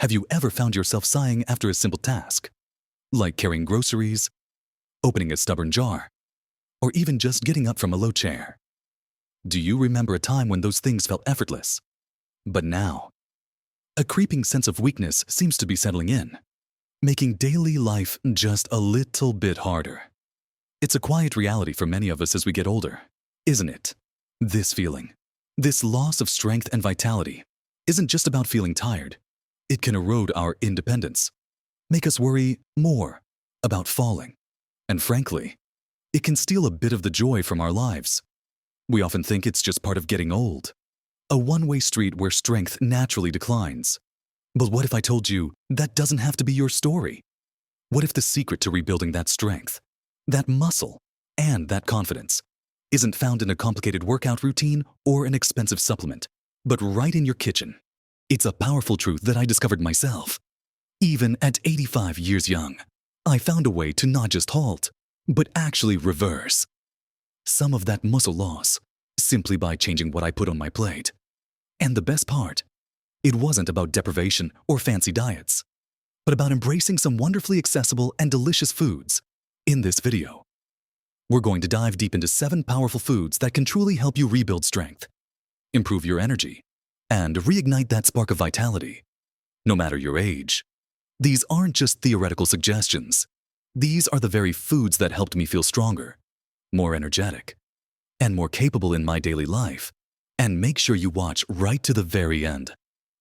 Have you ever found yourself sighing after a simple task, like carrying groceries, opening a stubborn jar, or even just getting up from a low chair? Do you remember a time when those things felt effortless? But now, a creeping sense of weakness seems to be settling in, making daily life just a little bit harder. It's a quiet reality for many of us as we get older, isn't it? This feeling, this loss of strength and vitality, isn't just about feeling tired. It can erode our independence, make us worry more about falling, and frankly, it can steal a bit of the joy from our lives. We often think it's just part of getting old, a one-way street where strength naturally declines. But what if I told you that doesn't have to be your story? What if the secret to rebuilding that strength, that muscle, and that confidence isn't found in a complicated workout routine or an expensive supplement, but right in your kitchen? It's a powerful truth that I discovered myself. Even at 85 years young, I found a way to not just halt, but actually reverse some of that muscle loss simply by changing what I put on my plate. And the best part, it wasn't about deprivation or fancy diets, but about embracing some wonderfully accessible and delicious foods. In this video, we're going to dive deep into 7 powerful foods that can truly help you rebuild strength, improve your energy, and reignite that spark of vitality. No matter your age, these aren't just theoretical suggestions. These are the very foods that helped me feel stronger, more energetic, and more capable in my daily life. And make sure you watch right to the very end,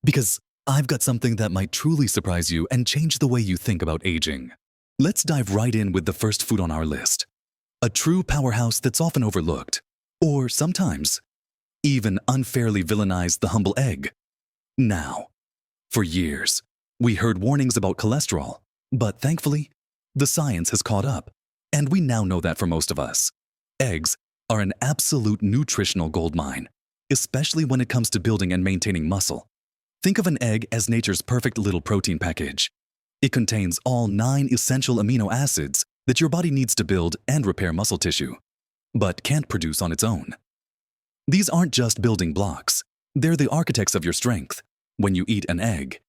because I've got something that might truly surprise you and change the way you think about aging. Let's dive right in with the first food on our list, a true powerhouse that's often overlooked, or sometimes even unfairly villainized: the humble egg. Now, for years, we heard warnings about cholesterol, but thankfully, the science has caught up, and we now know that for most of us, eggs are an absolute nutritional goldmine, especially when it comes to building and maintaining muscle. Think of an egg as nature's perfect little protein package. It contains all 9 essential amino acids that your body needs to build and repair muscle tissue, but can't produce on its own. These aren't just building blocks, they're the architects of your strength. When you eat an egg,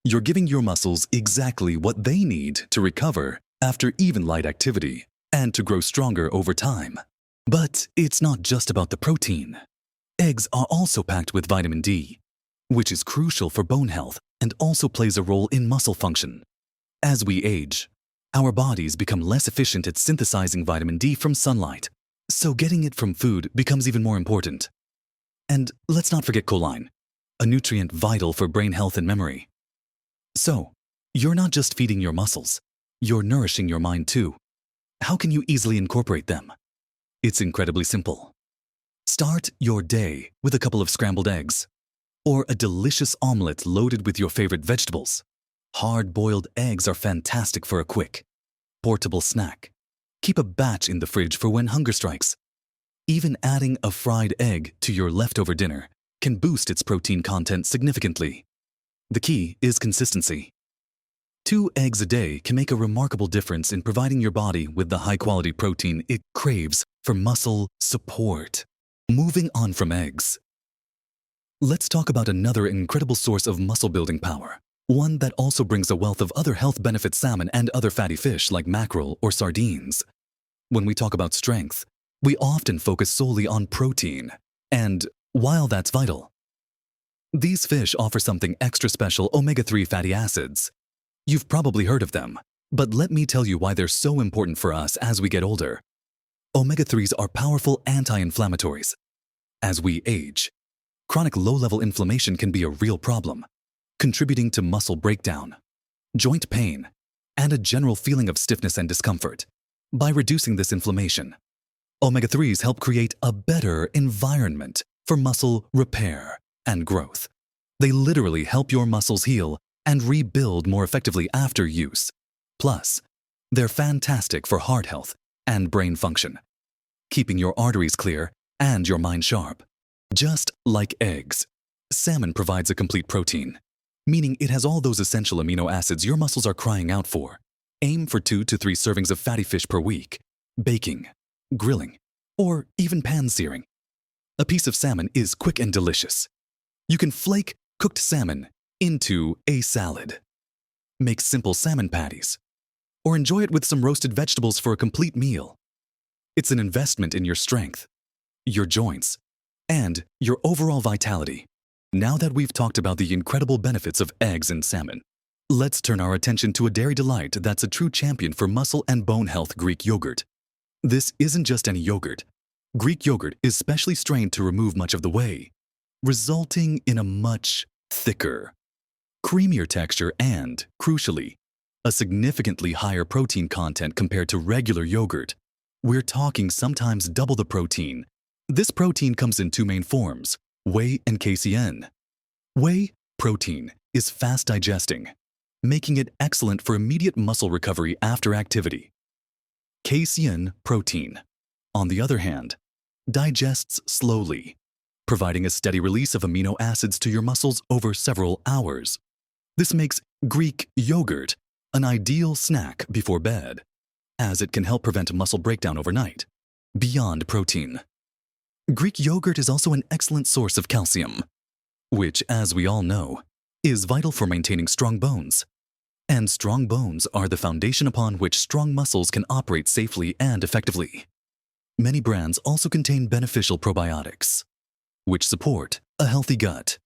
you're giving your muscles exactly what they need to recover after even light activity and to grow stronger over time. But it's not just about the protein. Eggs are also packed with vitamin D, which is crucial for bone health and also plays a role in muscle function. As we age, our bodies become less efficient at synthesizing vitamin D from sunlight, so getting it from food becomes even more important. And let's not forget choline, a nutrient vital for brain health and memory. So, you're not just feeding your muscles, you're nourishing your mind too. How can you easily incorporate them? It's incredibly simple. Start your day with a couple of scrambled eggs, or a delicious omelet loaded with your favorite vegetables. Hard-boiled eggs are fantastic for a quick, portable snack. Keep a batch in the fridge for when hunger strikes. Even adding a fried egg to your leftover dinner can boost its protein content significantly. The key is consistency. 2 eggs a day can make a remarkable difference in providing your body with the high-quality protein it craves for muscle support. Moving on from eggs, let's talk about another incredible source of muscle-building power, one that also brings a wealth of other health benefits: salmon and other fatty fish like mackerel or sardines. When we talk about strength, we often focus solely on protein, and while that's vital, these fish offer something extra special: omega-3 fatty acids. You've probably heard of them, but let me tell you why they're so important for us as we get older. Omega-3s are powerful anti-inflammatories. As we age, chronic low-level inflammation can be a real problem, contributing to muscle breakdown, joint pain, and a general feeling of stiffness and discomfort. By reducing this inflammation, omega-3s help create a better environment for muscle repair and growth. They literally help your muscles heal and rebuild more effectively after use. Plus, they're fantastic for heart health and brain function, keeping your arteries clear and your mind sharp. Just like eggs, salmon provides a complete protein, meaning it has all those essential amino acids your muscles are crying out for. Aim for 2 to 3 servings of fatty fish per week. Baking, grilling, or even pan-searing. A piece of salmon is quick and delicious. You can flake cooked salmon into a salad, Make simple salmon patties, or enjoy it with some roasted vegetables for a complete meal. It's an investment in your strength, your joints, and your overall vitality. Now that we've talked about the incredible benefits of eggs and salmon, let's turn our attention to a dairy delight that's a true champion for muscle and bone health: Greek yogurt. This isn't just any yogurt. Greek yogurt is specially strained to remove much of the whey, resulting in a much thicker, creamier texture and, crucially, a significantly higher protein content compared to regular yogurt. We're talking sometimes double the protein. This protein comes in two main forms: whey and casein. Whey protein is fast digesting, making it excellent for immediate muscle recovery after activity. Casein protein, on the other hand, digests slowly, providing a steady release of amino acids to your muscles over several hours. This makes Greek yogurt an ideal snack before bed, as it can help prevent muscle breakdown overnight. Beyond protein, Greek yogurt is also an excellent source of calcium, which, as we all know, is vital for maintaining strong bones. And strong bones are the foundation upon which strong muscles can operate safely and effectively. Many brands also contain beneficial probiotics, which support a healthy gut.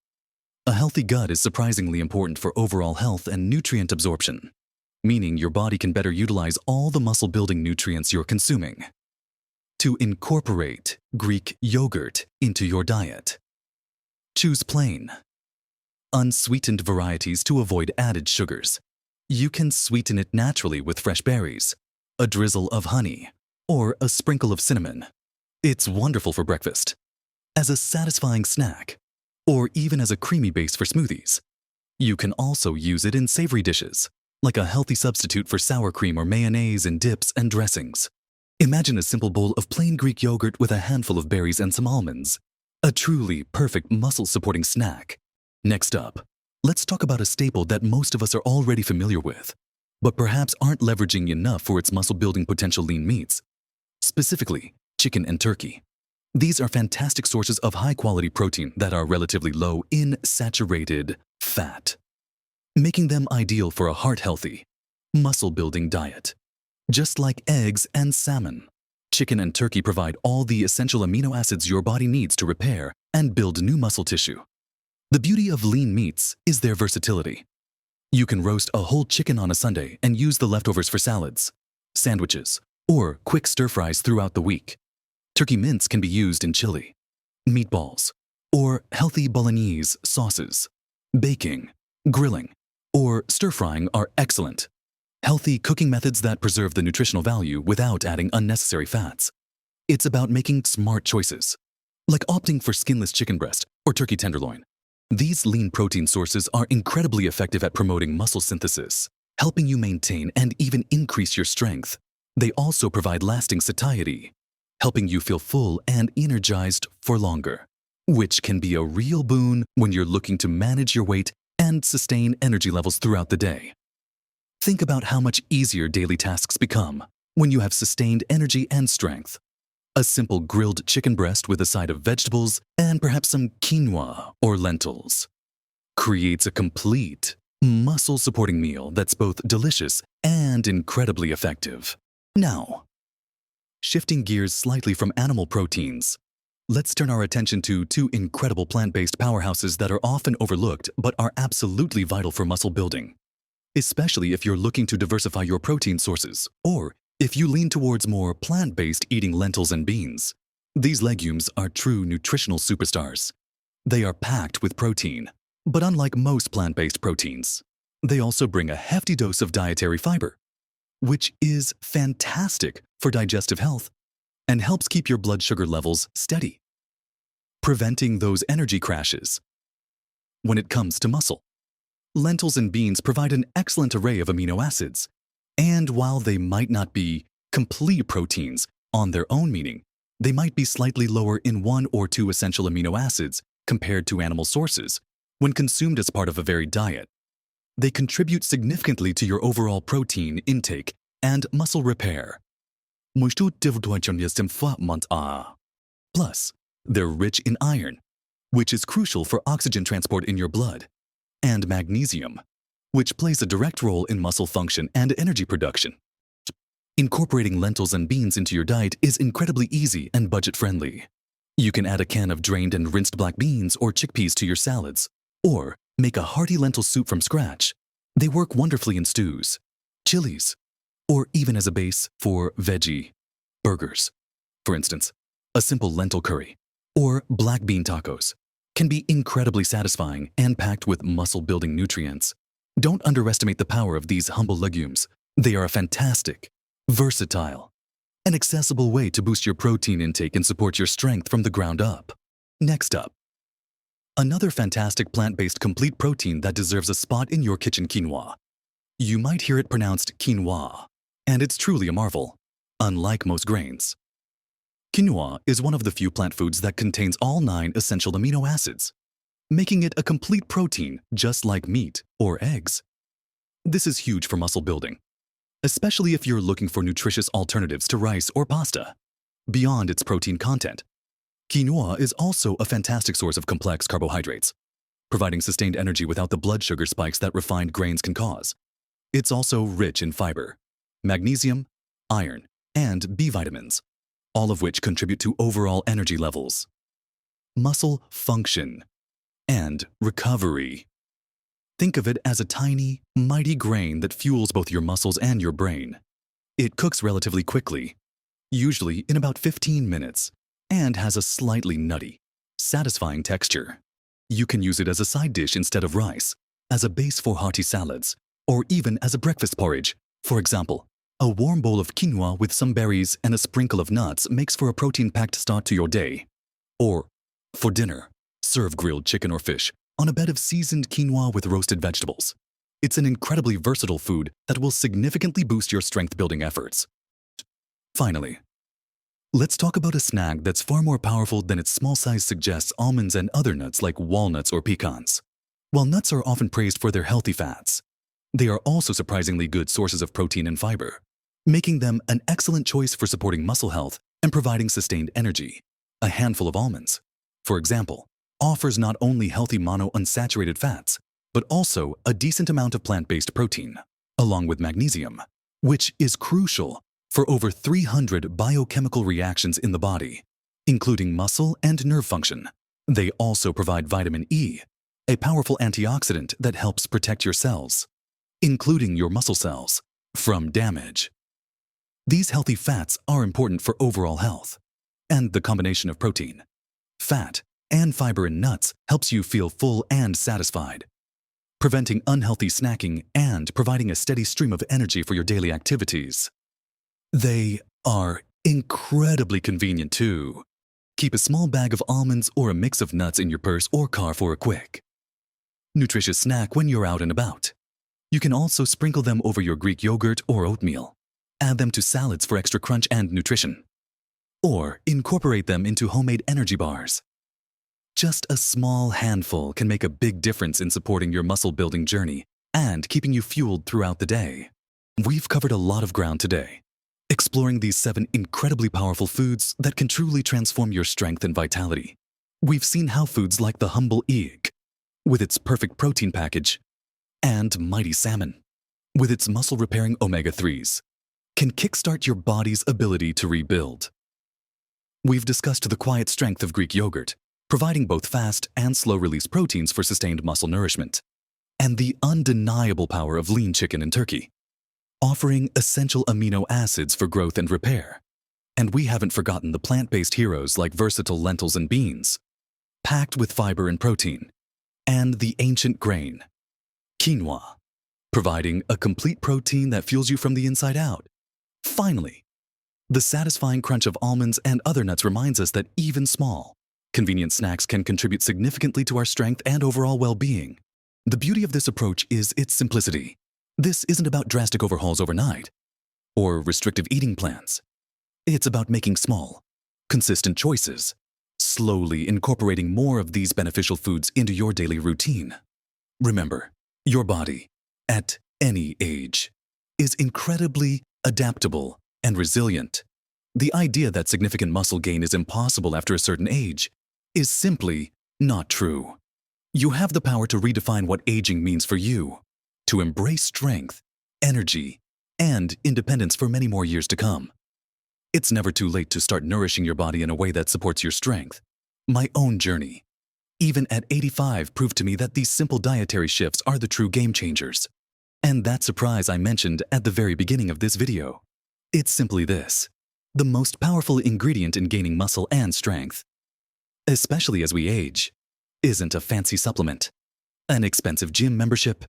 A healthy gut is surprisingly important for overall health and nutrient absorption, meaning your body can better utilize all the muscle-building nutrients you're consuming. To incorporate Greek yogurt into your diet, choose plain, unsweetened varieties to avoid added sugars. You can sweeten it naturally with fresh berries, a drizzle of honey, or a sprinkle of cinnamon. It's wonderful for breakfast, as a satisfying snack, or even as a creamy base for smoothies. You can also use it in savory dishes, like a healthy substitute for sour cream or mayonnaise in dips and dressings. Imagine a simple bowl of plain Greek yogurt with a handful of berries and some almonds. A truly perfect muscle-supporting snack. Next up, let's talk about a staple that most of us are already familiar with, but perhaps aren't leveraging enough for its muscle-building potential: lean meats. Specifically, chicken and turkey. These are fantastic sources of high-quality protein that are relatively low in saturated fat, making them ideal for a heart-healthy, muscle-building diet. Just like eggs and salmon, chicken and turkey provide all the essential amino acids your body needs to repair and build new muscle tissue. The beauty of lean meats is their versatility. You can roast a whole chicken on a Sunday and use the leftovers for salads, sandwiches, or quick stir-fries throughout the week. Turkey mince can be used in chili, meatballs, or healthy bolognese sauces. Baking, grilling, or stir-frying are excellent, healthy cooking methods that preserve the nutritional value without adding unnecessary fats. It's about making smart choices, like opting for skinless chicken breast or turkey tenderloin. These lean protein sources are incredibly effective at promoting muscle synthesis, helping you maintain and even increase your strength. They also provide lasting satiety, helping you feel full and energized for longer, which can be a real boon when you're looking to manage your weight and sustain energy levels throughout the day. Think about how much easier daily tasks become when you have sustained energy and strength. A simple grilled chicken breast with a side of vegetables and perhaps some quinoa or lentils creates a complete, muscle-supporting meal that's both delicious and incredibly effective. Now, shifting gears slightly from animal proteins, let's turn our attention to two incredible plant-based powerhouses that are often overlooked but are absolutely vital for muscle building, especially if you're looking to diversify your protein sources or if you lean towards more plant-based eating lentils and beans. These legumes are true nutritional superstars. They are packed with protein, but unlike most plant-based proteins, they also bring a hefty dose of dietary fiber, which is fantastic for digestive health and helps keep your blood sugar levels steady, preventing those energy crashes. When it comes to muscle, lentils and beans provide an excellent array of amino acids, and while they might not be complete proteins on their own, meaning they might be slightly lower in one or two essential amino acids compared to animal sources, when consumed as part of a varied diet, they contribute significantly to your overall protein intake and muscle repair. Plus, they're rich in iron, which is crucial for oxygen transport in your blood, and magnesium, which plays a direct role in muscle function and energy production. Incorporating lentils and beans into your diet is incredibly easy and budget-friendly. You can add a can of drained and rinsed black beans or chickpeas to your salads, or make a hearty lentil soup from scratch. They work wonderfully in stews, chilies, or even as a base for veggie burgers. For instance, a simple lentil curry or black bean tacos can be incredibly satisfying and packed with muscle-building nutrients. Don't underestimate the power of these humble legumes. They are a fantastic, versatile, and accessible way to boost your protein intake and support your strength from the ground up. Next up, another fantastic plant-based complete protein that deserves a spot in your kitchen: quinoa. You might hear it pronounced quinoa, and it's truly a marvel. Unlike most grains, quinoa is one of the few plant foods that contains all 9 essential amino acids, making it a complete protein just like meat or eggs. This is huge for muscle building, especially if you're looking for nutritious alternatives to rice or pasta. Beyond its protein content, quinoa is also a fantastic source of complex carbohydrates, providing sustained energy without the blood sugar spikes that refined grains can cause. It's also rich in fiber, magnesium, iron, and B vitamins, all of which contribute to overall energy levels, muscle function, and recovery. Think of it as a tiny, mighty grain that fuels both your muscles and your brain. It cooks relatively quickly, usually in about 15 minutes, and has a slightly nutty, satisfying texture. You can use it as a side dish instead of rice, as a base for hearty salads, or even as a breakfast porridge. For example, a warm bowl of quinoa with some berries and a sprinkle of nuts makes for a protein-packed start to your day. Or, for dinner, serve grilled chicken or fish on a bed of seasoned quinoa with roasted vegetables. It's an incredibly versatile food that will significantly boost your strength-building efforts. Finally, let's talk about a snack that's far more powerful than its small size suggests: almonds and other nuts like walnuts or pecans. While nuts are often praised for their healthy fats, they are also surprisingly good sources of protein and fiber, making them an excellent choice for supporting muscle health and providing sustained energy. A handful of almonds, for example, offers not only healthy monounsaturated fats, but also a decent amount of plant-based protein, along with magnesium, which is crucial for over 300 biochemical reactions in the body, including muscle and nerve function. They also provide vitamin E, a powerful antioxidant that helps protect your cells, including your muscle cells, from damage. These healthy fats are important for overall health, and the combination of protein, fat, and fiber in nuts helps you feel full and satisfied, preventing unhealthy snacking and providing a steady stream of energy for your daily activities. They are incredibly convenient too. Keep a small bag of almonds or a mix of nuts in your purse or car for a quick, nutritious snack when you're out and about. You can also sprinkle them over your Greek yogurt or oatmeal, add them to salads for extra crunch and nutrition, or incorporate them into homemade energy bars. Just a small handful can make a big difference in supporting your muscle-building journey and keeping you fueled throughout the day. We've covered a lot of ground today, exploring these 7 incredibly powerful foods that can truly transform your strength and vitality. We've seen how foods like the humble egg, with its perfect protein package, and mighty salmon, with its muscle-repairing omega-3s, can kickstart your body's ability to rebuild. We've discussed the quiet strength of Greek yogurt, providing both fast and slow-release proteins for sustained muscle nourishment, and the undeniable power of lean chicken and turkey, offering essential amino acids for growth and repair. And we haven't forgotten the plant-based heroes like versatile lentils and beans, packed with fiber and protein, and the ancient grain, quinoa, providing a complete protein that fuels you from the inside out. Finally, the satisfying crunch of almonds and other nuts reminds us that even small, convenient snacks can contribute significantly to our strength and overall well-being. The beauty of this approach is its simplicity. This isn't about drastic overhauls overnight or restrictive eating plans. It's about making small, consistent choices, slowly incorporating more of these beneficial foods into your daily routine. Remember, your body, at any age, is incredibly adaptable and resilient. The idea that significant muscle gain is impossible after a certain age is simply not true. You have the power to redefine what aging means for you. to embrace strength, energy, and independence for many more years to come. It's never too late to start nourishing your body in a way that supports your strength. My own journey, even at 85, proved to me that these simple dietary shifts are the true game changers. And that surprise I mentioned at the very beginning of this video. It's simply this: the most powerful ingredient in gaining muscle and strength, especially as we age, isn't a fancy supplement, an expensive gym membership,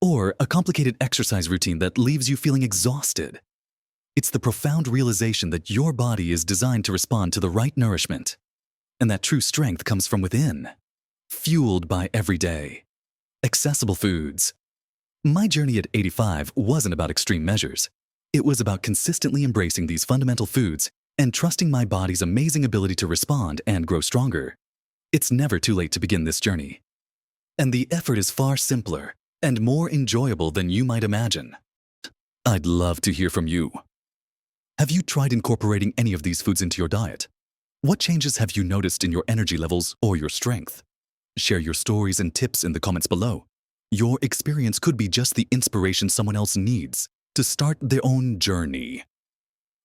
or a complicated exercise routine that leaves you feeling exhausted. It's the profound realization that your body is designed to respond to the right nourishment, and that true strength comes from within, fueled by everyday, accessible foods. My journey at 85 wasn't about extreme measures. It was about consistently embracing these fundamental foods and trusting my body's amazing ability to respond and grow stronger. It's never too late to begin this journey. And the effort is far simpler and more enjoyable than you might imagine. I'd love to hear from you. Have you tried incorporating any of these foods into your diet? What changes have you noticed in your energy levels or your strength? Share your stories and tips in the comments below. Your experience could be just the inspiration someone else needs to start their own journey.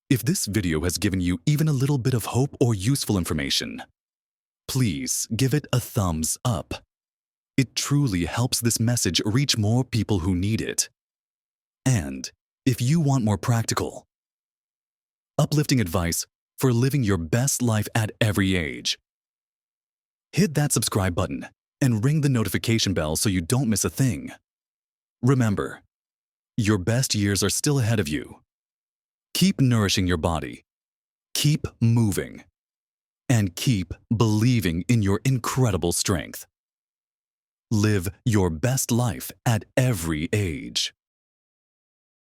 If this video has given you even a little bit of hope or useful information, please give it a thumbs up. It truly helps this message reach more people who need it. And if you want more practical, uplifting advice for living your best life at every age, hit that subscribe button and ring the notification bell so you don't miss a thing. Remember, your best years are still ahead of you. Keep nourishing your body, keep moving, and keep believing in your incredible strength. Live your best life at every age.